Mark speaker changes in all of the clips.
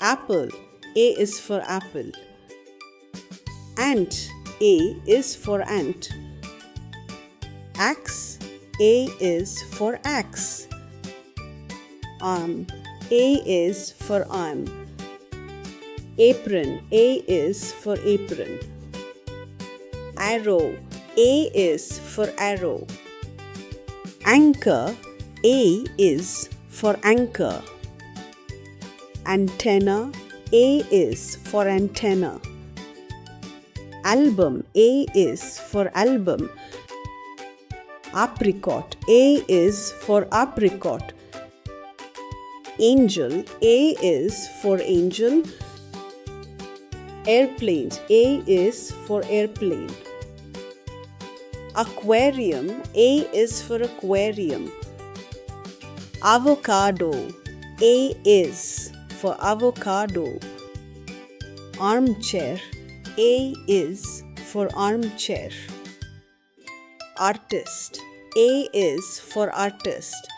Speaker 1: Apple, A is for apple. Ant, A is for ant. Axe, A is for axe. Arm, A is for arm. Apron, A is for apron. Arrow, A is for arrow. Anchor, A is for anchor. Antenna, A is for antenna. Album, A is for album. Apricot, A is for apricot. Angel, A is for angel. Airplane, A is for airplane. Aquarium, A is for aquarium. Avocado, A is for avocado. Armchair, A is for armchair. Artist, A is for artist.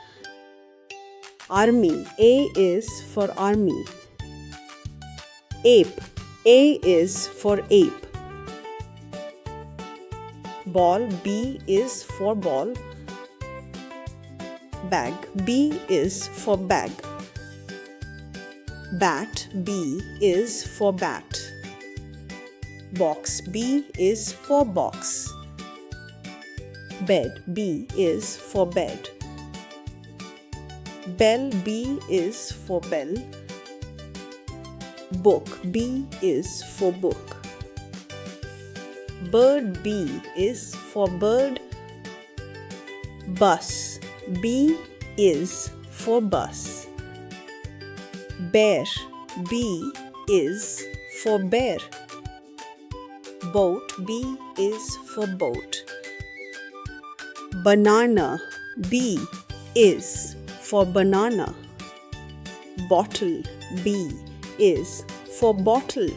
Speaker 1: Army, A is for army. Ape, A is for ape. Ball, B is for ball. Bag, B is for bag. Bat, B is for bat. Box, B is for box. Bed, B is for bed. Bell, B is for bell. Book, B is for book. Bird, B is for bird. Bus, B is for bus. Bear, B is for bear. Boat, B is for boat. Banana, B is for banana. Bottle, B is for bottle.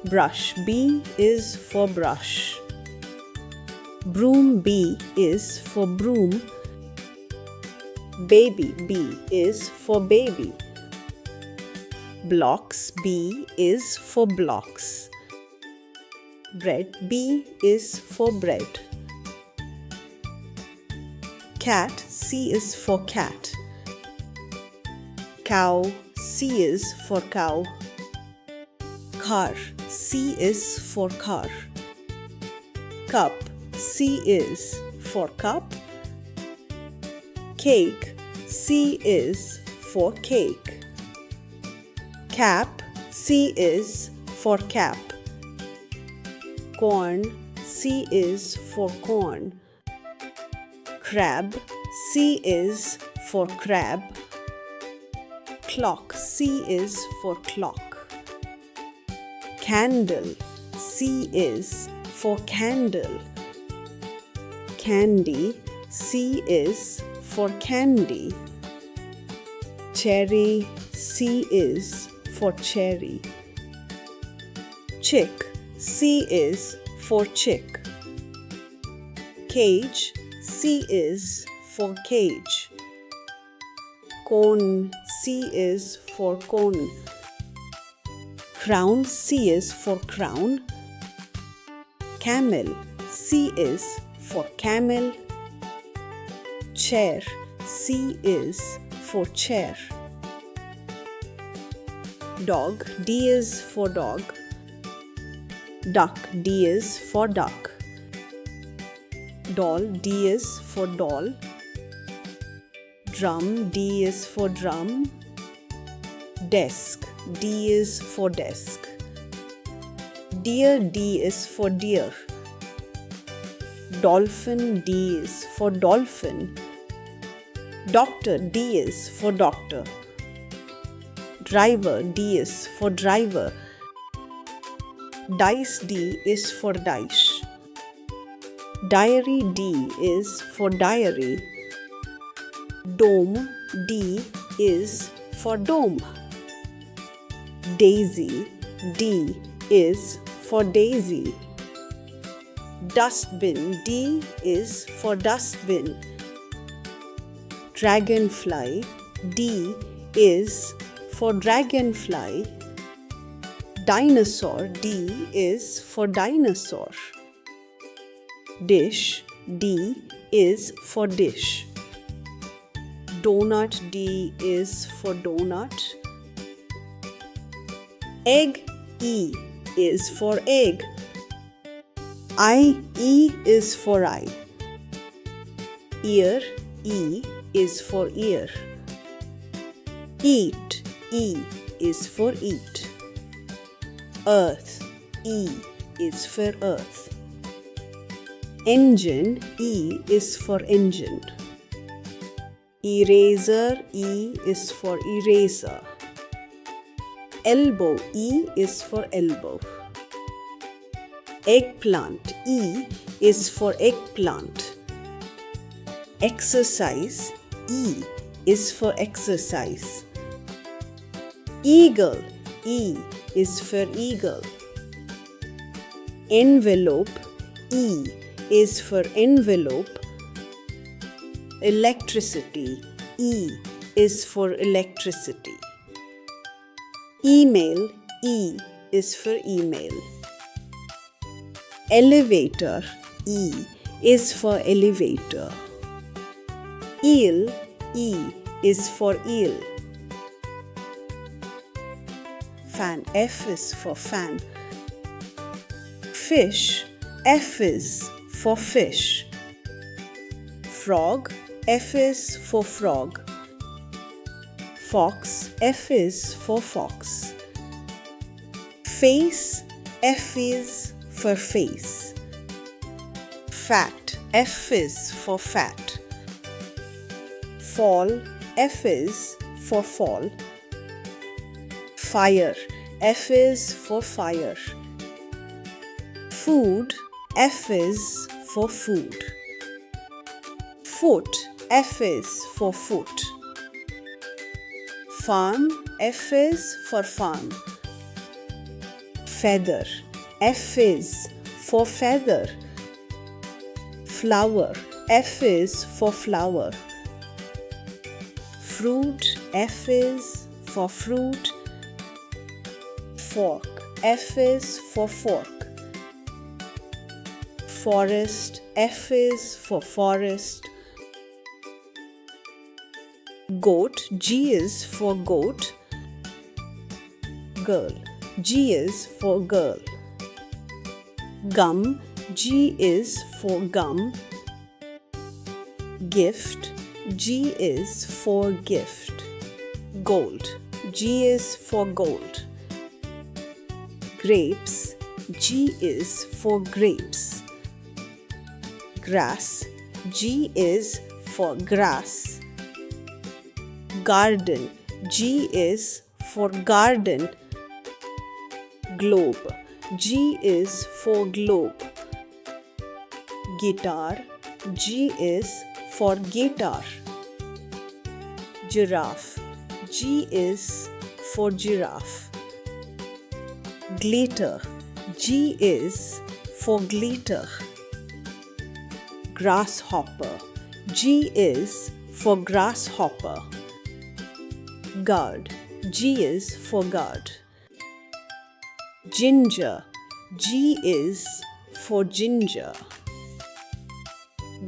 Speaker 1: Brush, B is for brush. Broom, B is for broom. Baby, B is for baby. Blocks, B is for blocks. Bread, B is for bread. Cat, C is for cat. Cow, C is for cow. Car, C is for car. Cup, C is for cup. Cake, C is for cake. Cap, C is for cap. Corn, C is for corn. Crab, C is for crab. Clock, C is for clock. Candle, C is for candle. Candy, C is for candy. Cherry, C is for cherry. Chick, C is for chick. Cage, C is for cage. Cone, C is for cone. Crown, C is for crown. Camel, C is for camel. Chair, C is for chair. Dog, D is for dog. Duck, D is for duck. Doll, D is for doll. Drum, D is for drum. Desk, D is for desk. Deer, D is for deer. Dolphin, D is for dolphin. Doctor, D is for doctor. Driver, D is for driver. Dice, D is for dice. Diary, D is for diary. Dome, D is for dome. Daisy, D is for daisy. Dustbin, D is for dustbin. Dragonfly, D is for dragonfly. Dinosaur, D is for dinosaur. Dish, D is for dish. Donut, D is for donut. Egg, E is for egg. E is for eye. Ear, E is for ear. Eat, E is for eat. Earth, E is for earth. Engine, E is for engine. Eraser, E is for eraser. Elbow, E is for elbow. Eggplant, E is for eggplant. Exercise, E is for exercise. Eagle, E is for eagle. Envelope, E is for envelope. Electricity, E is for electricity. Email, E is for email. Elevator, E is for elevator. Eel, E is for eel. Fan, F is for fan. Fish, F is for fish. Frog, F is for frog. Fox, F is for fox. Face, F is for face. Fat, F is for fat. Fall, F is for fall. Fire, F is for fire. Food, F is for food. Foot, F is for foot. Farm, F is for farm. Feather, F is for feather. Flower, F is for flower. Fruit, F is for fruit. Fork, F is for fork. Forest, F is for forest. Goat, G is for goat. Girl, G is for girl. Gum, G is for gum. Gift, G is for gift. Gold, G is for gold. Grapes, G is for grapes. Grass, G is for grass. Garden, G is for garden. Globe, G is for globe. Guitar, G is for guitar. Giraffe, G is for giraffe. Glitter, G is for glitter. Grasshopper, G is for grasshopper. Guard, G is for guard. Ginger, G is for ginger.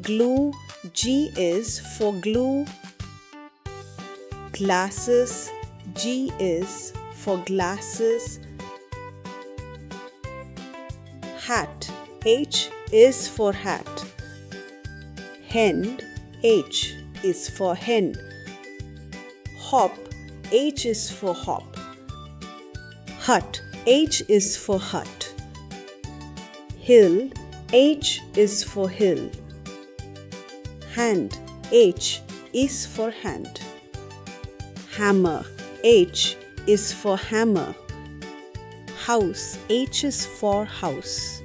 Speaker 1: Glue, G is for glue. Glasses, G is for glasses. Hat, H is for hat. Hen, H is for hen. Hop, H is for hop. Hut, H is for hut. Hill, H is for hill. Hand, H is for hand. Hammer, H is for hammer. House, H is for house.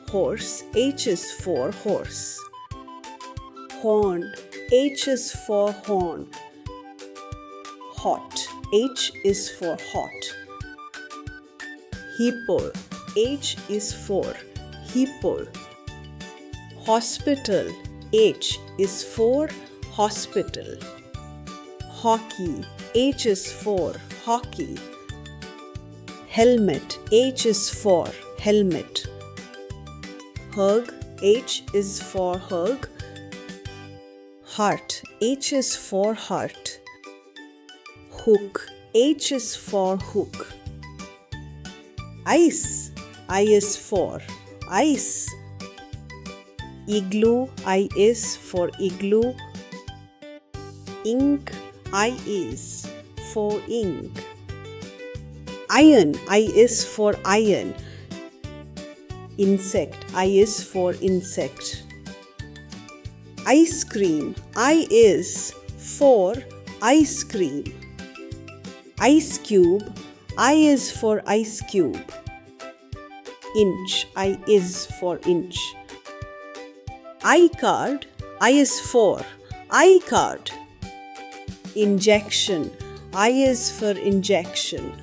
Speaker 1: Horse, H is for horse. Horn, H is for horn. Hot, H is for hot. Hippo, H is for hippo. Hospital, H is for hospital. Hockey. H is for hockey. Helmet. H is for helmet. Hug. H is for hug. Heart. H is for heart. Hook. H is for hook. Ice. I is for ice. Igloo. I is for igloo. Ink. I is for ink. Iron. I is for iron. Insect. I is for insect. Ice cream. I is for ice cream. Ice cube. I is for ice cube. Inch. I is for inch. iCard. I is for iCard. Injection. I is for injection.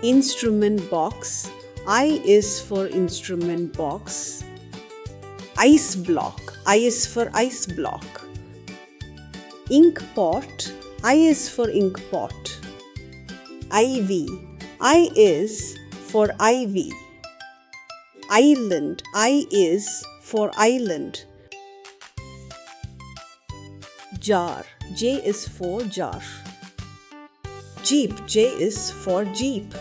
Speaker 1: Instrument box. I is for instrument box. Ice block. I is for ice block. Ink pot. I is for ink pot. Ivy. I is for ivy. Island. I is for island. Jar. J is for jar. Jeep. J is for jeep.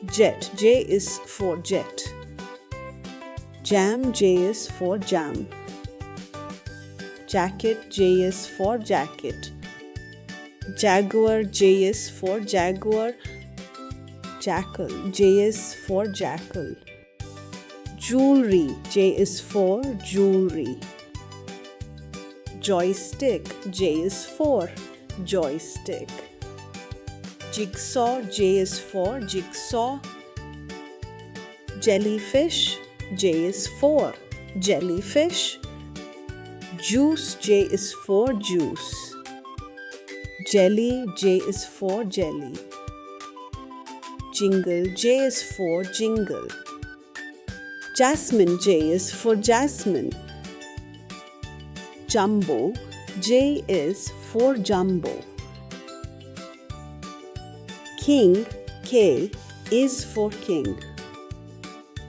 Speaker 1: Jet. J is for jet. Jam. J is for jam. Jacket. J is for jacket. Jaguar. J is for jaguar. Jackal. J is for jackal. Jewelry. J is for jewelry. Joystick. J is for joystick. Jigsaw. J is for jigsaw. Jellyfish. J is for jellyfish. Juice. J is for juice. Jelly. J is for jelly. Jingle. J is for jingle. Jasmine. J is for jasmine. Jumbo. J is for jumbo. King. K is for king.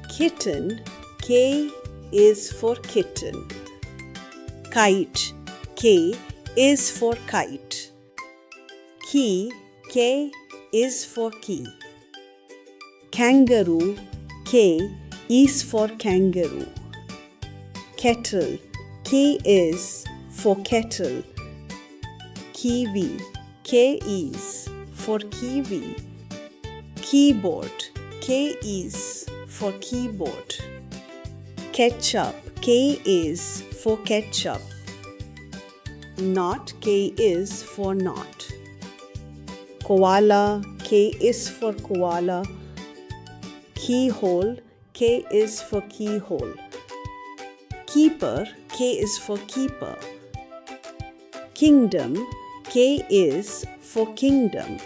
Speaker 1: Kitten. K is for kitten. Kite. K is for kite. Key. K is for key. Kangaroo. K is for kangaroo. Kettle. K is for kettle. Kiwi. K is for kiwi. Keyboard. K is for keyboard. Ketchup. K is for ketchup. Knot. K is for knot. Koala. K is for koala. Keyhole. K is for keyhole. Keeper. K is for keeper. Kingdom. K is for kingdom.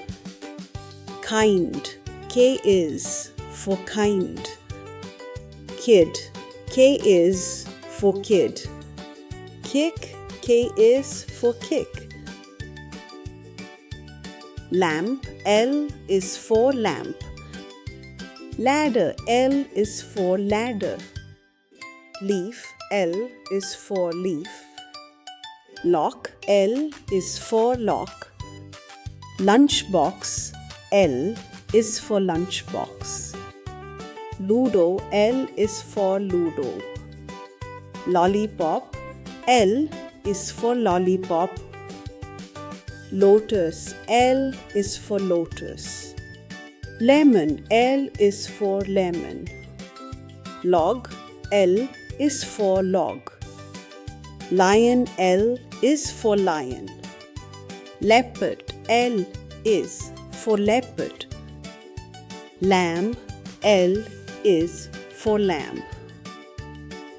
Speaker 1: Kind. K is for kind. Kid. K is for kid. Kick. K is for kick. Lamp. L is for lamp. Ladder. L is for ladder. Leaf. L is for leaf. Lock. L is for lock. Lunchbox. L is for lunchbox. Ludo. L is for ludo. Lollipop. L is for lollipop. Lotus. L is for lotus. Lemon. L is for lemon. Log. L is for log. Lion. L is for lion. Leopard. L is for leopard. Lamb. L is for lamb.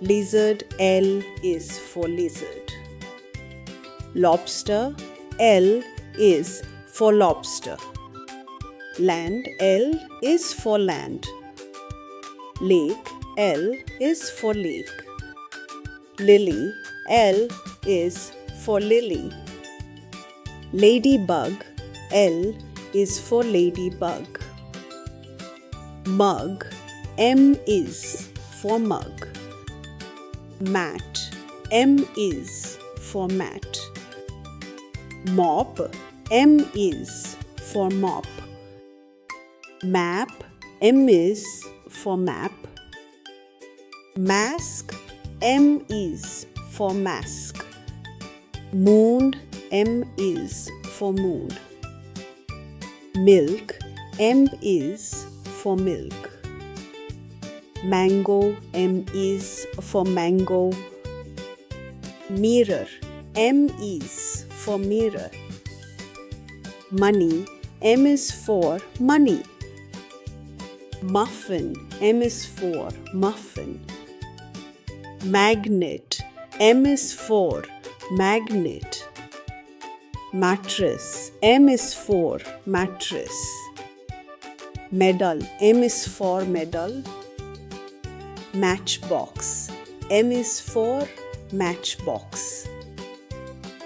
Speaker 1: Lizard. L is for lizard. Lobster. L is for lobster. Land. L is for land. Lake. L is for lake. Lily. L is for lily. Ladybug, L is for ladybug. Mug, M is for mug. Mat, M is for mat. Mop, M is for mop. Map, M is for map. Mask, M is for mask. Moon, M is for moon. Milk, M is for milk. Mango, M is for mango. Mirror, M is for mirror. Money, M is for money. Muffin, M is for muffin. Magnet, M is for magnet. Mattress, M is for mattress. Medal, M is for medal. Matchbox, M is for matchbox.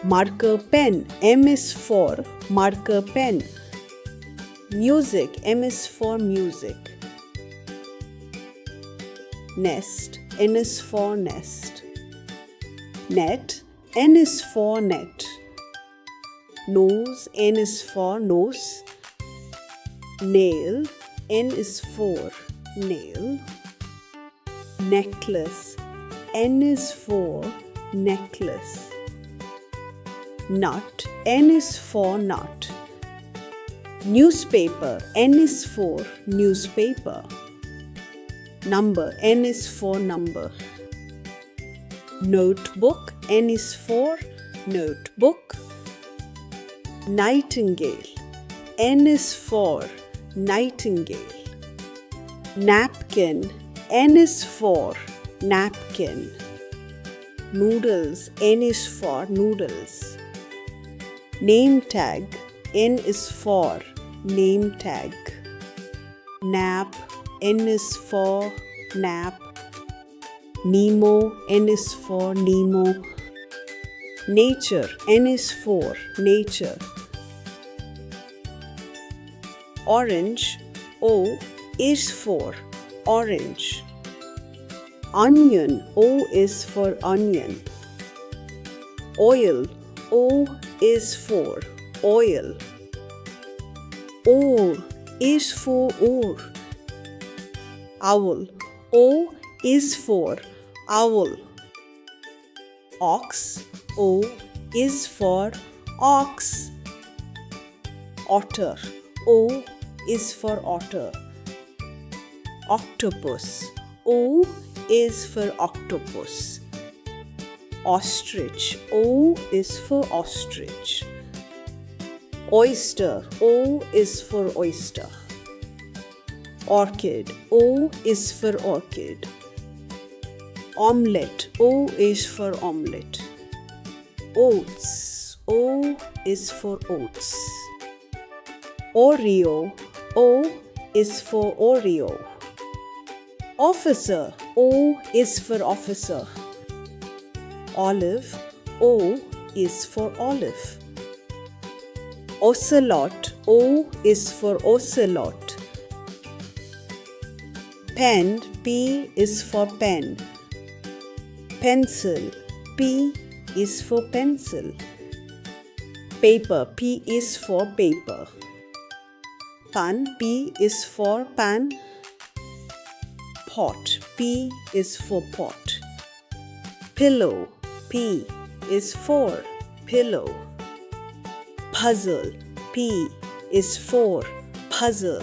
Speaker 1: Marker pen, M is for marker pen. Music, M is for music. Nest, N is for nest. Net, N is for net. Nose, N is for nose. Nail, N is for nail. Necklace, N is for necklace. Nut, N is for nut. Newspaper, N is for newspaper. Number, N is for number. Notebook, N is for notebook. Nightingale, N is for nightingale. Napkin, N is for napkin. Noodles, N is for noodles. Name tag, N is for name tag. Nap, N is for nap. Nemo, N is for Nemo. Nature, N is for nature. Orange, O is for orange. Onion, O is for onion. Oil, O is for oil. Oar is for oar. Owl, O is for owl. Ox, O is for ox. Otter, O is for otter. Octopus, O is for octopus. Ostrich, O is for ostrich. Oyster, O is for oyster. Orchid, O is for orchid. Omelette, O is for omelette. Oats, O is for oats. Oreo, O is for Oreo. Officer, O is for officer. Olive, O is for olive. Ocelot, O is for ocelot. Pen, P is for pen. Pencil, P is for pencil. Paper, P is for paper. Pan, P is for pan. Pot, P is for pot. Pillow, P is for pillow. Puzzle, P is for puzzle.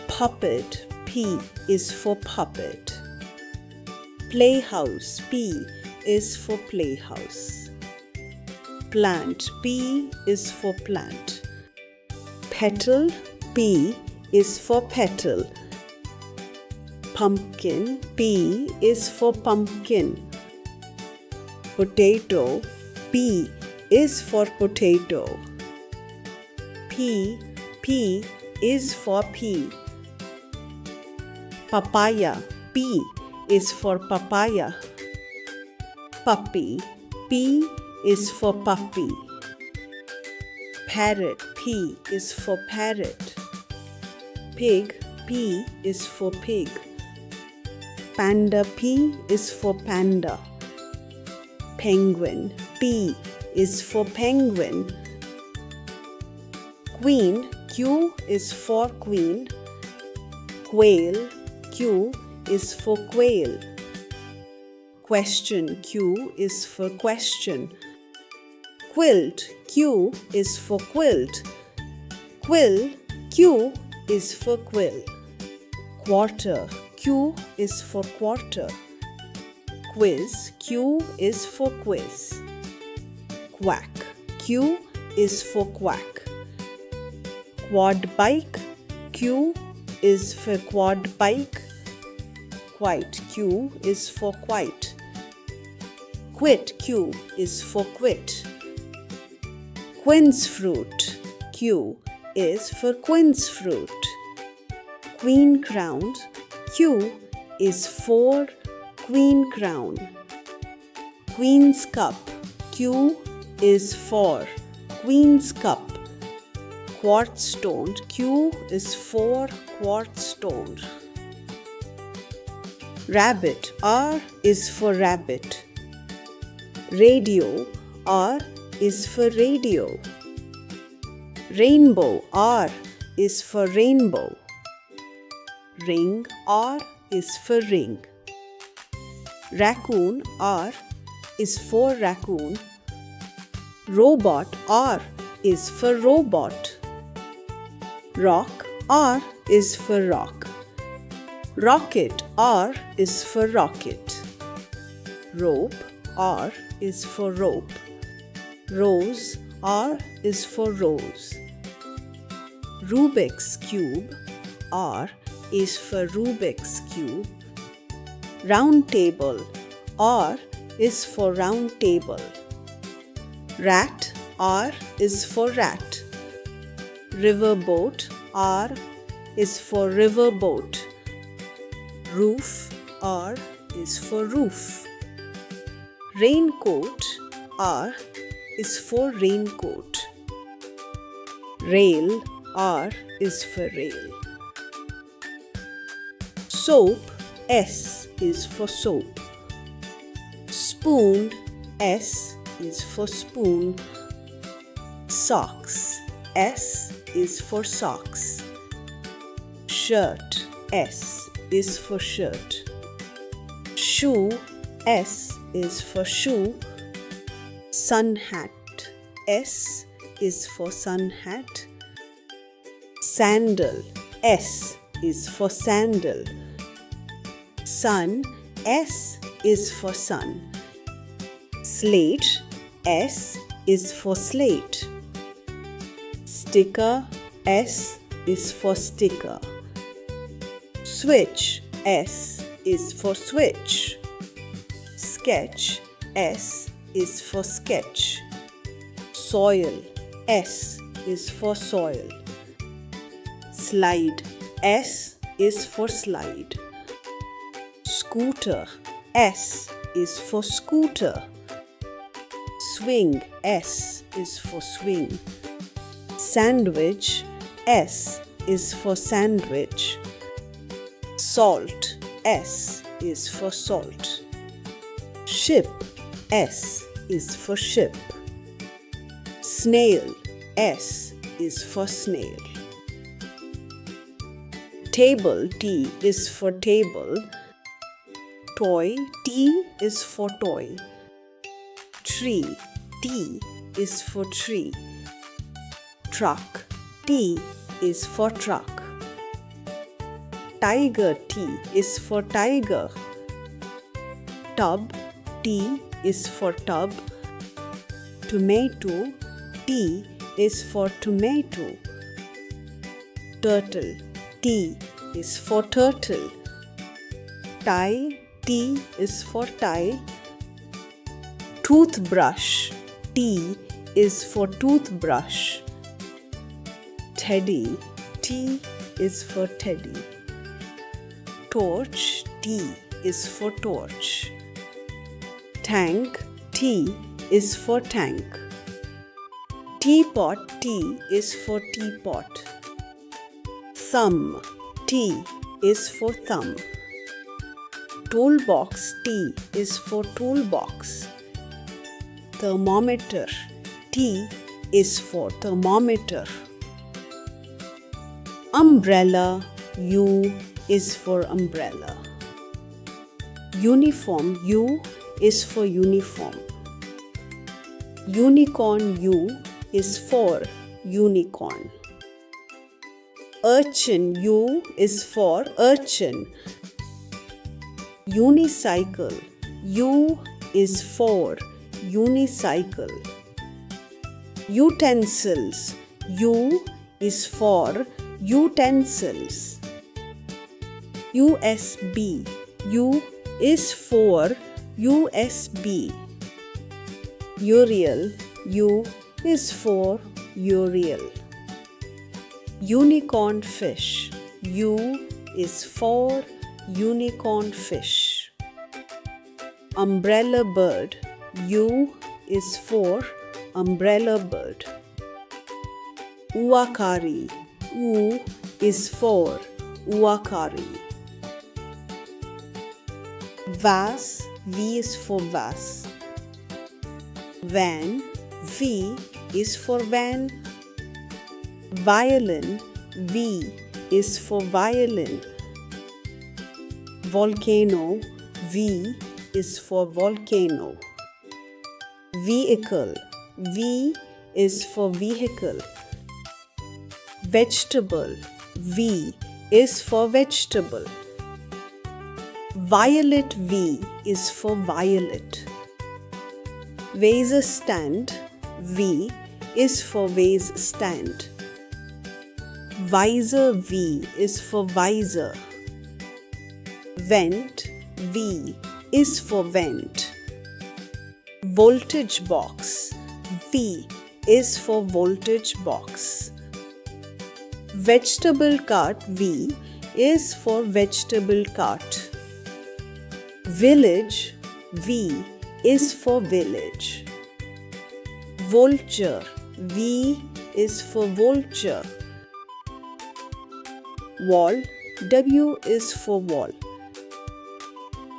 Speaker 1: Puppet, P is for puppet. Playhouse, P is for playhouse. Plant, P is for plant. Petal, P is for petal. Pumpkin, P is for pumpkin. Potato, P is for potato. P is for pea. Papaya, P is for papaya. Puppy, P is for puppy. Parrot, P is for parrot. Pig, P is for pig. Panda, P is for panda. Penguin, P is for penguin. Queen, Q is for queen. Quail, Q is for quail. Question, Q is for question. Quilt, Q is for quilt. Quill, Q is for quill. Quarter, Q is for quarter. Quiz, Q is for quiz. Quack, Q is for quack. Quad bike, Q is for quad bike. Quite, Q is for quite. Quit, Q is for quit. Quince fruit, Q is for quince fruit. Queen crowned, Q is for queen crown. Queen's cup, Q is for queen's cup. Quartz stoned, Q is for quartz stoned. Rabbit, R is for rabbit. Radio, R is for radio. Rainbow, R is for rainbow. Ring, R is for ring. Raccoon, R is for raccoon. Robot, R is for robot. Rock, R is for rock. Rocket, R is for rocket. Rope, R is for rope. Rose, R is for rose. Rubik's cube, R is for Rubik's cube. Round table, R is for round table. Rat, R is for rat. Riverboat, R is for riverboat. Roof, R is for roof. Raincoat, R is for raincoat. Rail, R is for rail. Soap, S is for soap. Spoon, S is for spoon. Socks, S is for socks. Shirt, S is for shirt. Shoe, S is for shoe. Sun hat, S is for sun hat. Sandal, S is for sandal. Sun, S is for sun. Slate, S is for slate. Sticker, S is for sticker. Switch, S is for switch. Sketch, S is for sketch. Soil, S is for soil. Slide, S is for slide. Scooter, S is for scooter. Swing, S is for swing. Sandwich, S is for sandwich. Salt, S is for salt. Ship, S is for ship. Snail, S is for snail. Table, T is for table. Toy, T is for toy. Tree, T is for tree. Truck, T is for truck. Tiger, T is for tiger. Tub, T is for tub. Tomato, T is for tomato. Turtle, T is for turtle. Tie, T is for tie. Toothbrush, T is for toothbrush. Teddy, T is for teddy. Torch, T is for torch. Tank, T is for tank. Teapot, T is for teapot. Thumb, T is for thumb. Toolbox, T is for toolbox. Thermometer, T is for thermometer. Umbrella, U is for umbrella. Uniform, U is for uniform. Unicorn, U is for unicorn. Urchin, U is for urchin. Unicycle, U is for unicycle. Utensils, U is for utensils. USB, U is for USB. Uriel, U is for Uriel. Unicorn fish, U is for unicorn fish. Umbrella bird, U is for umbrella bird. Uakari, U is for uakari. Vase, V is for vase. Van, V is for van. Violin, V is for violin. Volcano, V is for volcano. Vehicle, V is for vehicle. Vegetable, V is for vegetable. Violet, V is for violet. Vase stand, V is for vase stand. Visor, V is for visor. Vent, V is for vent. Voltage box, V is for voltage box. Vegetable cart, V is for vegetable cart. Village, V is for village. Vulture, V is for vulture. Wall, W is for wall.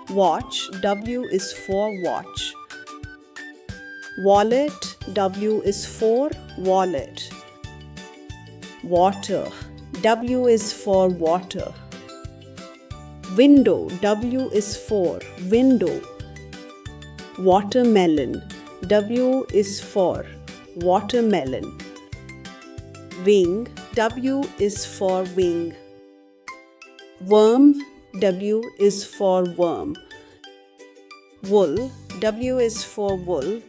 Speaker 1: Watch, W is for watch. Wallet, W is for wallet. Water, W is for water. Window, W is for window. Watermelon, W is for watermelon. Wing, W is for wing. Worm, W is for worm. Wool, W is for wool.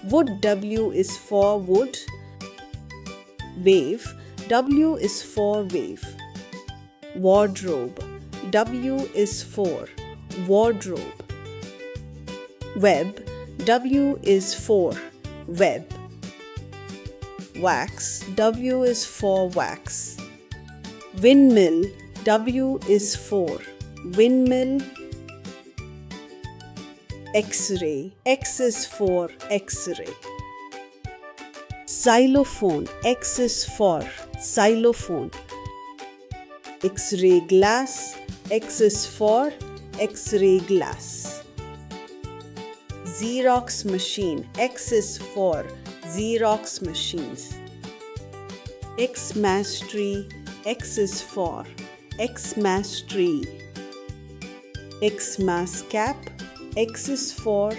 Speaker 1: Wood, W is for wood. Wave, W is for wave. Wardrobe, W is for wardrobe. Web, W is for web. Wax, W is for wax. Windmill, W is for windmill. X-ray, X is for X-ray. Xylophone, X is for xylophone. X-ray glass, X is for X-ray glass. Xerox machine, X is for Xerox machines. Xmas tree, X is for Xmas tree. Xmas cap, X is for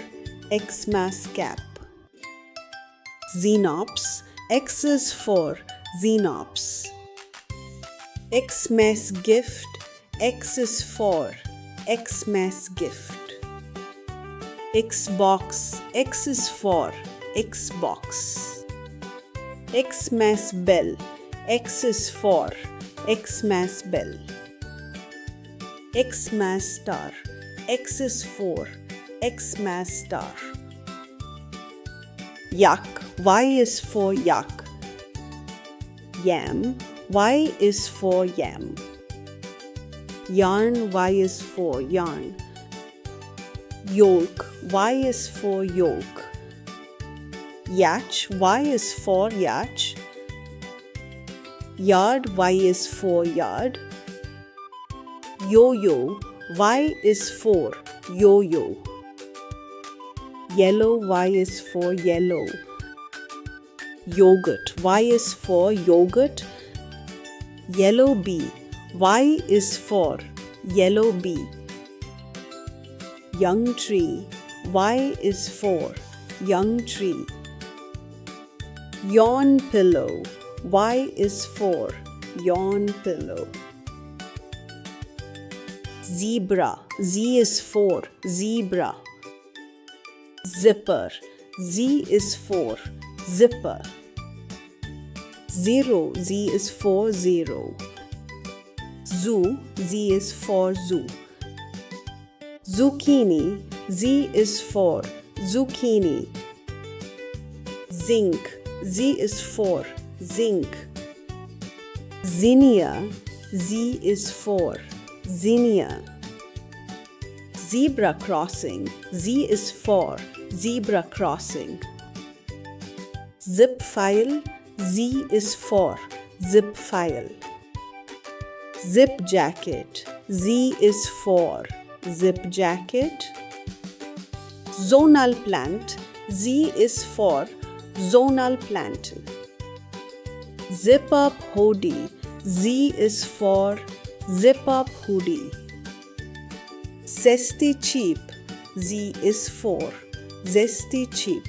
Speaker 1: Xmas cap. Xenops, X is for Xenops. Xmas gift, X is for Xmas gift. Xbox, X is for Xbox. Xmas bell, X is for Xmas bell. Xmas star, X is for Xmas star. Yak, Y is for yak. Yam, Y is for yam. Yarn, Y is for yarn. Yolk, Y is for yolk. Yacht, Y is for yacht. Yard, Y is for yard. Yo-yo, Y is for yo-yo. Yellow, Y is for yellow. Yogurt, Y is for yogurt. Yellow bee, Y is for yellow bee. Young tree, Y is for young tree. Yawn pillow, Y is for yawn pillow. Zebra, Z is for zebra. Zipper, Z is for zipper. Zero, Z is for zero. Zoo, Z is for zoo. Zucchini, Z is for zucchini. Zinc, Z is for zinc. Zinnia, Z is for zinnia. Zebra crossing, Z is for zebra crossing. Zip file, Z is for zip file. Zip jacket, Z is for zip jacket. Zonal plant, Z is for zonal plant. Zip up hoodie, Z is for zip up hoodie. Zesty cheap, Z is for zesty cheap.